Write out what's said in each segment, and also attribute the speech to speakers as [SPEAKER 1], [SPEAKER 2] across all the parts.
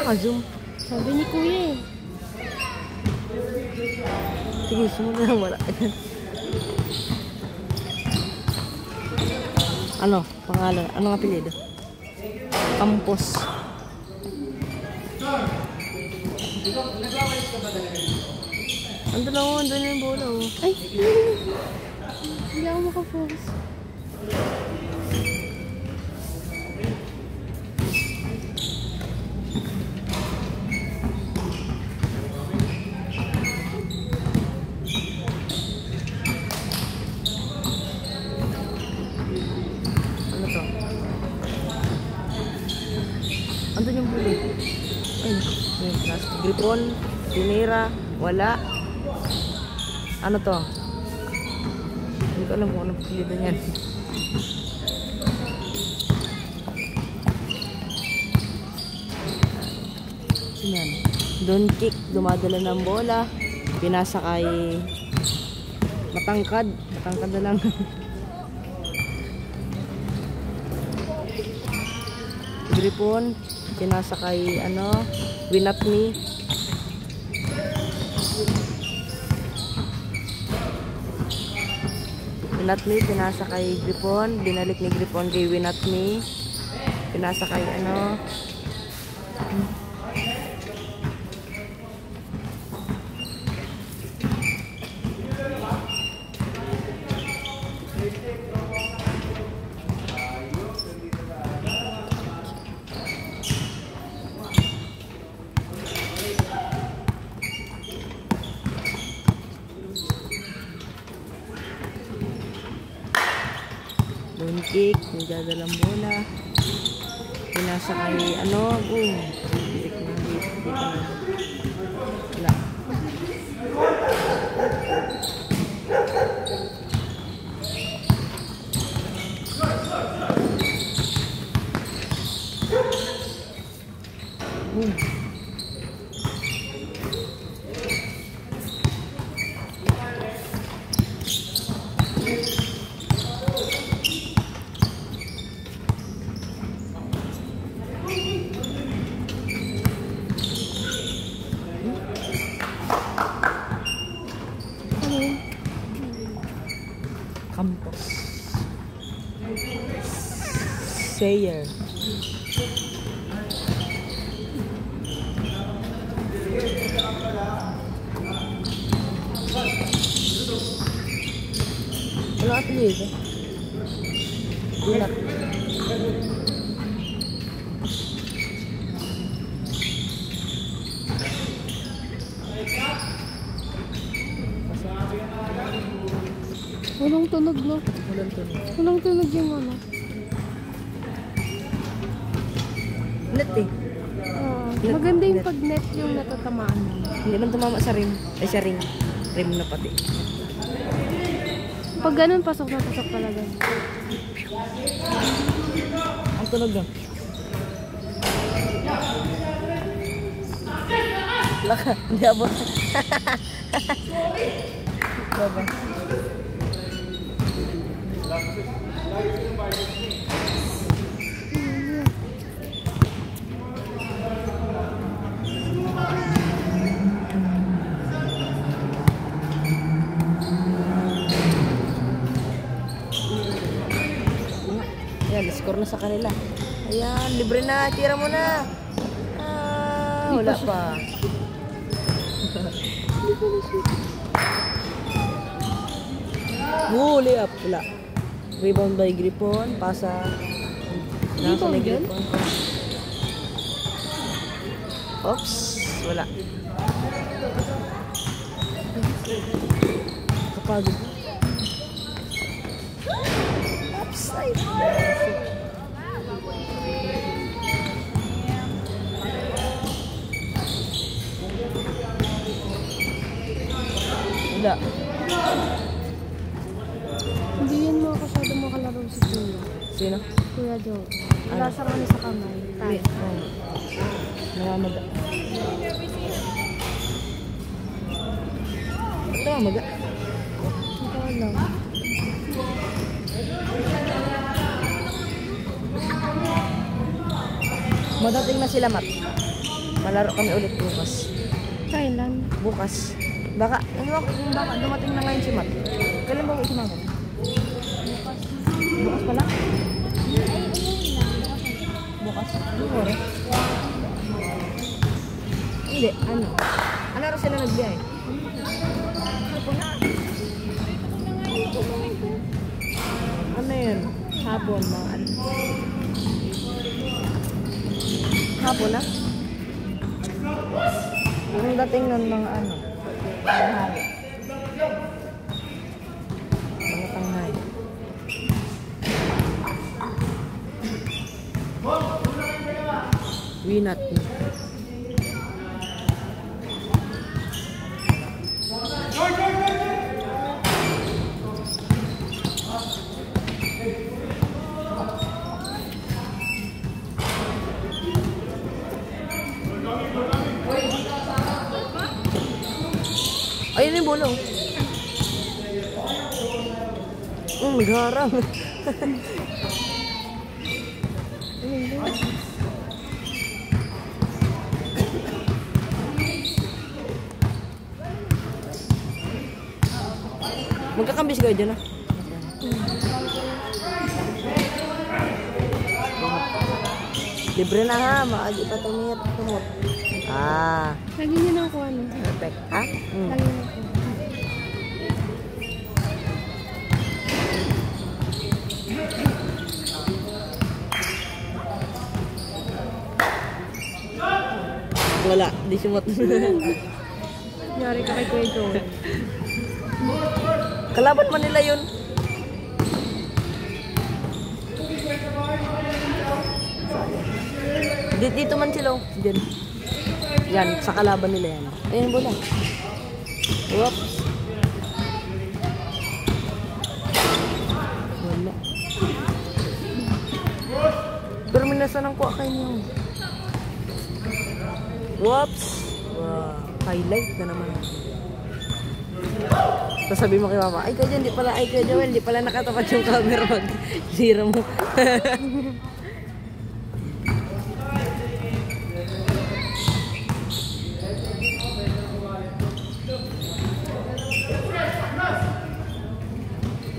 [SPEAKER 1] Naka-zoom. Sabi ni Kuya eh. Sige, sumunod na wala. Ano? Pangalan? Anong apelyido? Campos. Ando lang ako, andun yung bola oh. Ay! Hindi ako makapokus. Andun yung bulo. Ay, may plastic. Gripon, tinira, wala. Ano to? Hindi ko alam kung anong pilihan yan. Yan. Doon kick, dumadala ng bola. Pinasa kay matangkad. Matangkad na lang. Gripon, pinasa kay ano, winat me. Winat me, pinasa kay Gripon, binalik ni Gripon kay winat me. Pinasa kay ano. Doon kick, nagdadalang bola. Pinasa kay ano, boom. Wala. Boom. Campos. Sayer. Wala apelido. Binat.
[SPEAKER 2] Walang tunog, no?
[SPEAKER 1] Walang tunog.
[SPEAKER 2] Walang tunog yung ano.
[SPEAKER 1] Net eh.
[SPEAKER 2] Maganda yung pag net yung natatamaan mo.
[SPEAKER 1] Hindi man tumama sa rim. Ay sa ring. Rim na pati.
[SPEAKER 2] Pag ganun, pasok na pasok talaga.
[SPEAKER 1] Ang tunog na. Laka, hindi abot. Baba. Ayan, score na sa kanila. Ayan, libre na. Tira mo na. Ah, wala pa. Huli up. Wala. Rebound by Gripon. Pasa. Nasa na Gripon. Oops. Wala. Kapagod. Upside. Wala.
[SPEAKER 2] Hindi yan mo masyado makalaro si Kuya.
[SPEAKER 1] Sino?
[SPEAKER 2] Kuya Joe. Wala sa kanya sa kamay. Tayo.
[SPEAKER 1] Namamaga. Ba't namamaga?
[SPEAKER 2] Ito lang.
[SPEAKER 1] Madating na sila, Mat. Malaro kami ulit bukas.
[SPEAKER 2] Kailan?
[SPEAKER 1] Bukas. Baka, baka dumating na ngayon si Mat. Kailan ba ulit namin? Bukas pala? Bukas? Bukas? Hindi, ano? Ano rin sila nagbiyay? Ano yun? Hapon, mga ano? Hapon na? Yung dating nun mga ano? Tanghali. Mga tanghali. Winat. Ayun yung bulong. Nagharang. Magkakambis kayo dyan, ah. Libre na ha, maagi pa tumit. Ah.
[SPEAKER 2] Lagi niyo na ako ano.
[SPEAKER 1] Perfect. Ha?
[SPEAKER 2] Lagi niyo ako.
[SPEAKER 1] Wala, di sumot.
[SPEAKER 2] Yari ka kay Kuya Joe.
[SPEAKER 1] Kalaban man nila yun. Dito man sila. Diyan. Yan, sa kalaban nila yan. Ayun, bola. Whoops. Wala. Pero minasan ang kuha kayo niyo. Whoops. Wow. Highlight na naman. Tapos sabi mo kay Mama, ay kaya di pala, ay kaya Joel, di pala nakatapat yung camera mag zero mo.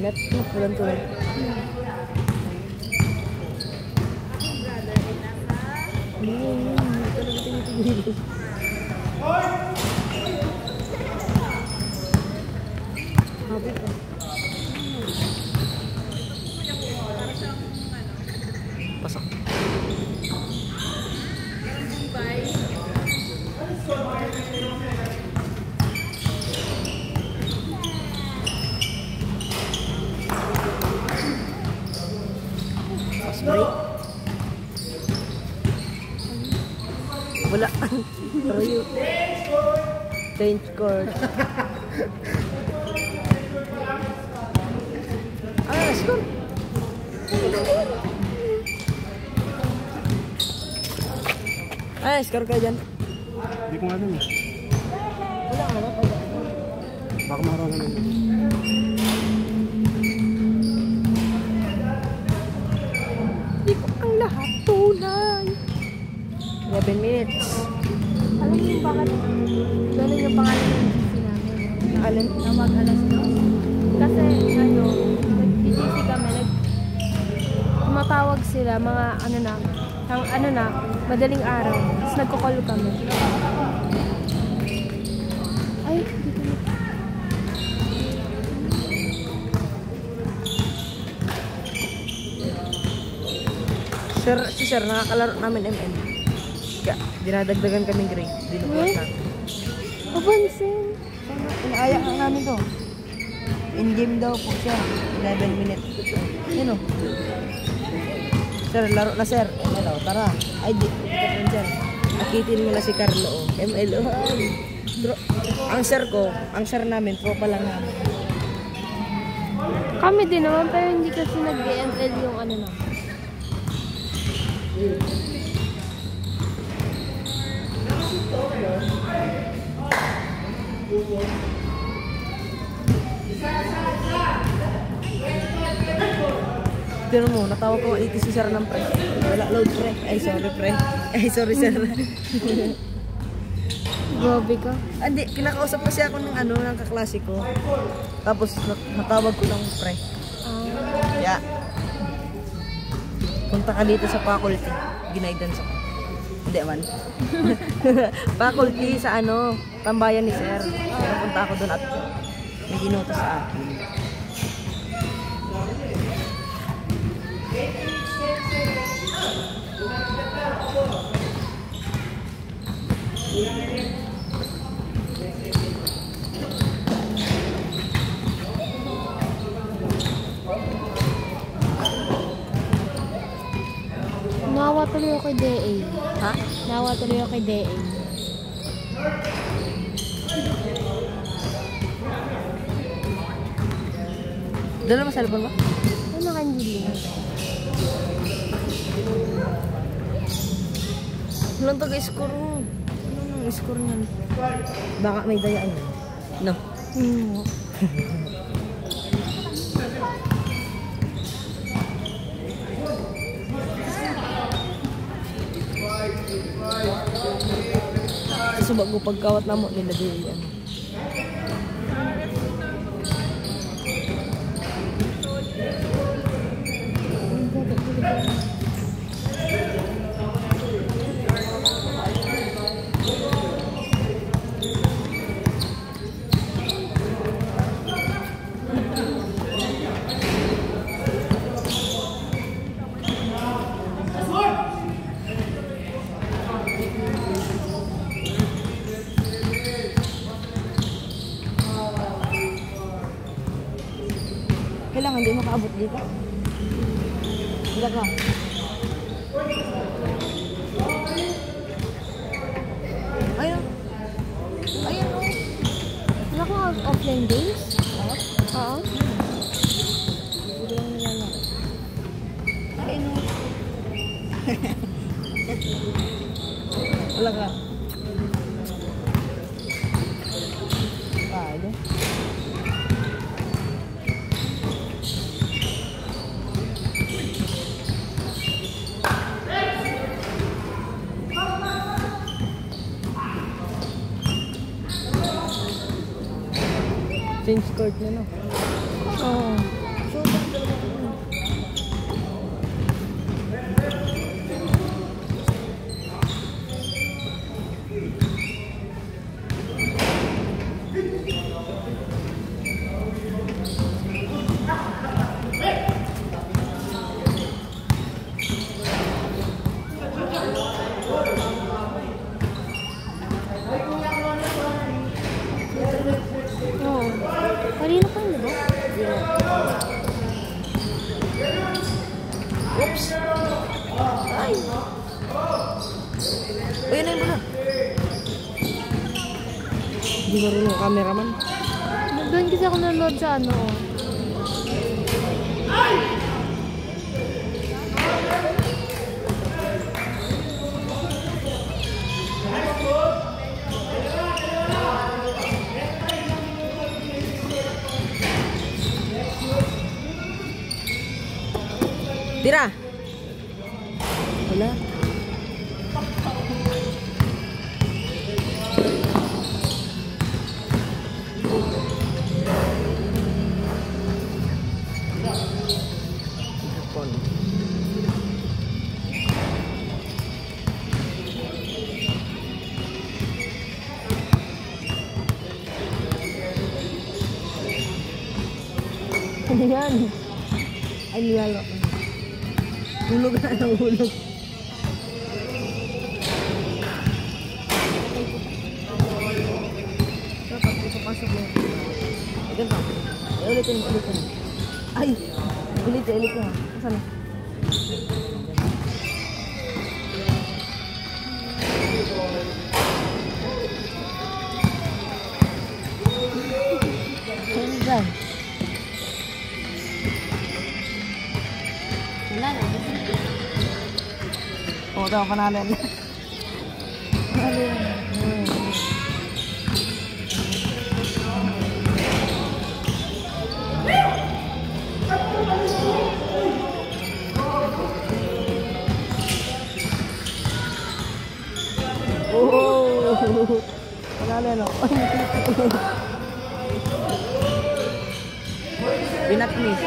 [SPEAKER 1] Net, walang tulad. Hindi talaga tinitigil. Habit pa. Pasok. Fast break. Wala. Troyo. Change court. Score. Score kayo dyan.
[SPEAKER 3] Hindi ko nga alam eh.
[SPEAKER 1] Wala ka naman.
[SPEAKER 3] Baka maroon naman.
[SPEAKER 2] Hindi ko ang lahat tunay.
[SPEAKER 1] 11 minutes.
[SPEAKER 2] Alam niyo bakit ganun yung pangalan ng GC namin?
[SPEAKER 1] Alin?
[SPEAKER 2] Nawag alas 2. Kasi nag-GC kami, tumatawag sila mga madaling araw. Tapos nagko-call kami. Ay, dito na.
[SPEAKER 1] Si Sir, nakakalaro namin MN. Kaya, dinadagdagan kaming grade. Dinukulat natin.
[SPEAKER 2] Papansin.
[SPEAKER 1] Inaaya ka namin to. In-game daw po siya. 11 minutes. Yun o. Sir, laro na sir. Hello, tara. Ay, di. Sir. Akitin mo na si Carlo. ML. Ang sir namin, tropa lang namin.
[SPEAKER 2] Kami din naman, pero hindi kasi nag-DML yung ano na.
[SPEAKER 1] Pero mo, natawag ko 80 si sir ng pre. Wala load pre. Ay, sorry pre. Ay, sorry sir.
[SPEAKER 2] Grabe ka.
[SPEAKER 1] Hindi, kinakausap kasi ako ng kaklase ko. Tapos natawag ko ng pre. Yeah. Punta ka dito sa faculty. Ginaidance ako. Hindi man. Faculty sa tambayan ni sir. Punta ako doon at may ginutos sa akin.
[SPEAKER 2] Nawa tuloy ako kay DA.
[SPEAKER 1] Ha?
[SPEAKER 2] Nawa tuloy ako kay DA.
[SPEAKER 1] Dala mo cellphone ba?
[SPEAKER 2] Ano kanjili na?
[SPEAKER 1] Walang taga-score mo. Ano nang score niyan? Baka may dayaan. No. Kasi bago pagkawat na mo nila dyan. Kailangan hindi makaabot dito. Hindi ka. Ayun. Ayun o.
[SPEAKER 2] Wala kang offline games? Oo.
[SPEAKER 1] Hindi lang nilalaro. Ayun o. Wala ka. Ayun. Change court na no.
[SPEAKER 2] Oo. Oo. Kanina pa yun, diba?
[SPEAKER 1] Oops! Ay! Uy, yun na yung bola. Hindi marunong cameraman.
[SPEAKER 2] Doon kasi ako nanonood sa ano.
[SPEAKER 1] Tira! Wala. Hapon.
[SPEAKER 2] Ano yan? Ay, nilalo.
[SPEAKER 1] Hulog na ng hulog. Dapat pasok mo. Ganito. Ulitin. Ay! Ulitin. Saan na? Ayan.
[SPEAKER 2] Wala na.
[SPEAKER 1] Oo, ito, panalo na.
[SPEAKER 2] Ano yan?
[SPEAKER 1] Oh! Panalo na. Binatmis.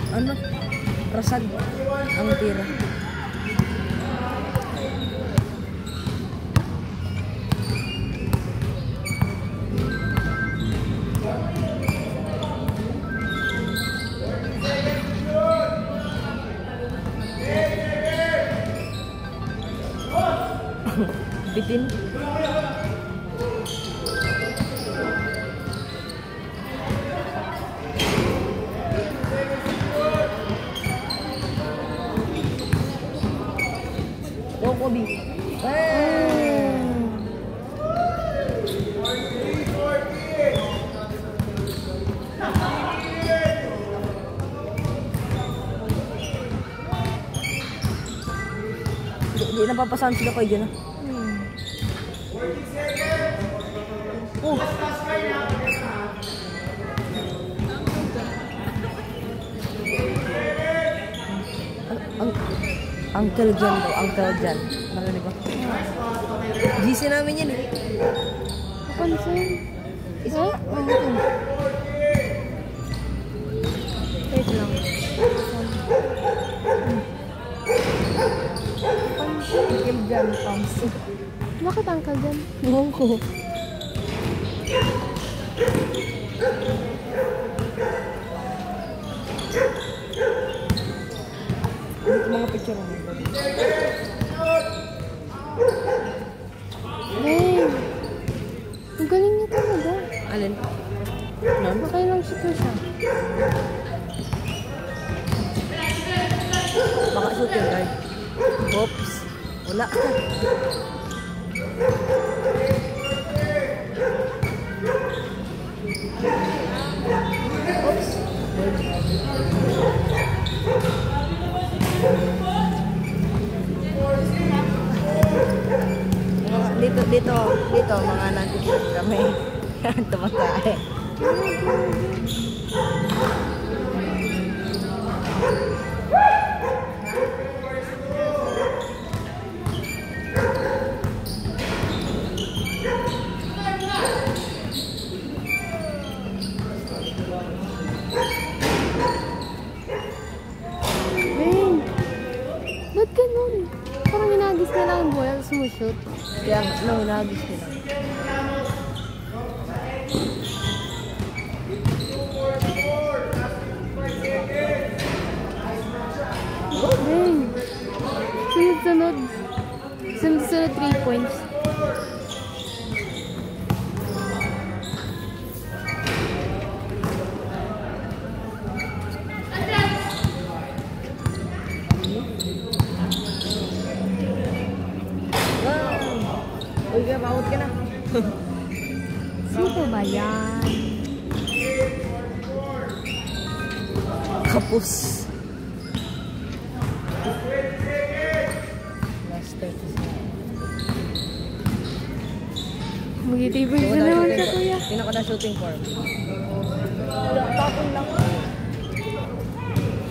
[SPEAKER 1] Ano? Rasag ang tira. Bitin. Kobe. Hindi napapasahan sila kayo dyan. Oh. Uncle John daw, Uncle John. Narinig ko. GC namin yan eh.
[SPEAKER 2] Kapansin.
[SPEAKER 1] Isa?
[SPEAKER 2] Oo. Wait lang.
[SPEAKER 1] Uncle John, Pams.
[SPEAKER 2] Bakit Uncle John?
[SPEAKER 1] Ewan ko. Dito mga picture mo.
[SPEAKER 2] Hey! Ang galing niya talaga.
[SPEAKER 1] Alin? Nun?
[SPEAKER 2] Makailang shoot na siya.
[SPEAKER 1] Baka shooting guard. Oops. Wala. Oops. Dito mga nandito kami. Tumatay.
[SPEAKER 2] mag-shoot.
[SPEAKER 1] Kaya no, nagis nila.
[SPEAKER 2] Dang. Sunod-sunod. Sunod-sunod 3 points.
[SPEAKER 1] Uy, kaya maut ka na.
[SPEAKER 2] Sino ba yan?
[SPEAKER 1] Kapus. Last 30
[SPEAKER 2] Magtitibay na naman siya, kuya.
[SPEAKER 1] Pinaka na shooting form. Tapon lang.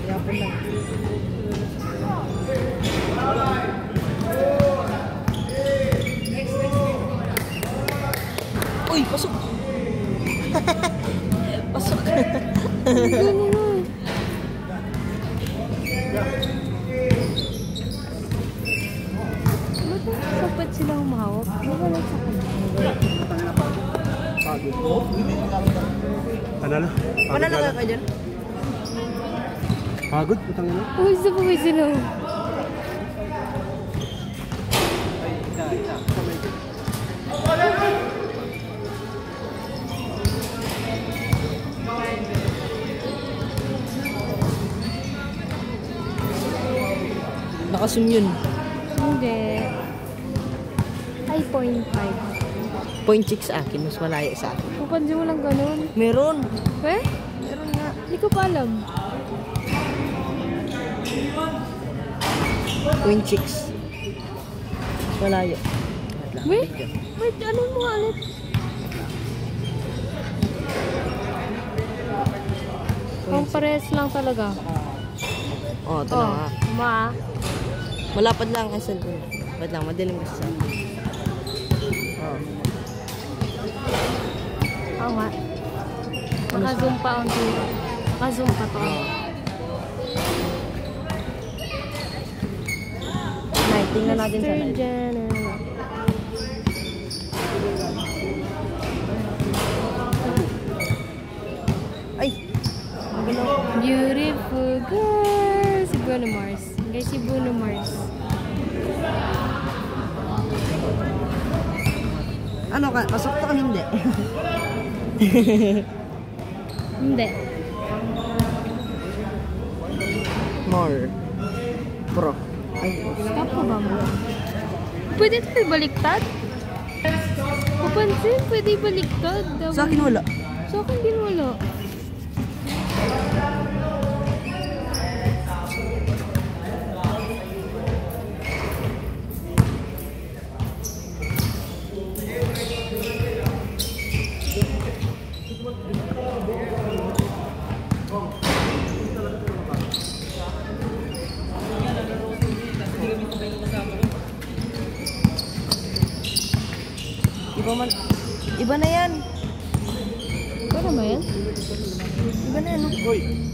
[SPEAKER 1] Tapon lang. Uy, pasok! Pasok!
[SPEAKER 2] Sapat sila humawak. Wala sa
[SPEAKER 3] Pagod. Panalo.
[SPEAKER 1] Panalo ka dyan?
[SPEAKER 3] Pagod, putang ina.
[SPEAKER 2] Uy, sa pa sila.
[SPEAKER 1] Nakasum yun.
[SPEAKER 2] Hindi. Ay, 0.5.
[SPEAKER 1] 0.6 sa akin, mas malayo sa akin.
[SPEAKER 2] Papansin mo lang ganun.
[SPEAKER 1] Meron.
[SPEAKER 2] Eh?
[SPEAKER 1] Meron nga.
[SPEAKER 2] Hindi ko pa alam.
[SPEAKER 1] 0.6. Mas malayo.
[SPEAKER 2] Wait, ano mo nga ulit? Ang parehas lang talaga.
[SPEAKER 1] Oh, ito na nga.
[SPEAKER 2] Ma.
[SPEAKER 1] Malapad lang ang cellphone. Wait lang, madaling gusto sa akin. Oh.
[SPEAKER 2] Oo nga. Naka-zoom pa ang dito. Naka-zoom pa to.
[SPEAKER 1] Nay, tingnan natin sa live. Ay!
[SPEAKER 2] Beautiful girl! Si Bruno Mars. Guys, si Bruno Mars.
[SPEAKER 1] Ano ka? Pasok to o hindi?
[SPEAKER 2] Hindi.
[SPEAKER 1] More. Pro. Ay,
[SPEAKER 2] Stop ko ba mo? Pwede ito ibaliktad? Papansin, pwede ibaliktad.
[SPEAKER 1] sa akin wala.
[SPEAKER 2] Sa akin din wala.
[SPEAKER 1] Iba na yan.
[SPEAKER 2] Ano ba yan?
[SPEAKER 1] Iba na yan. No?
[SPEAKER 3] Uy,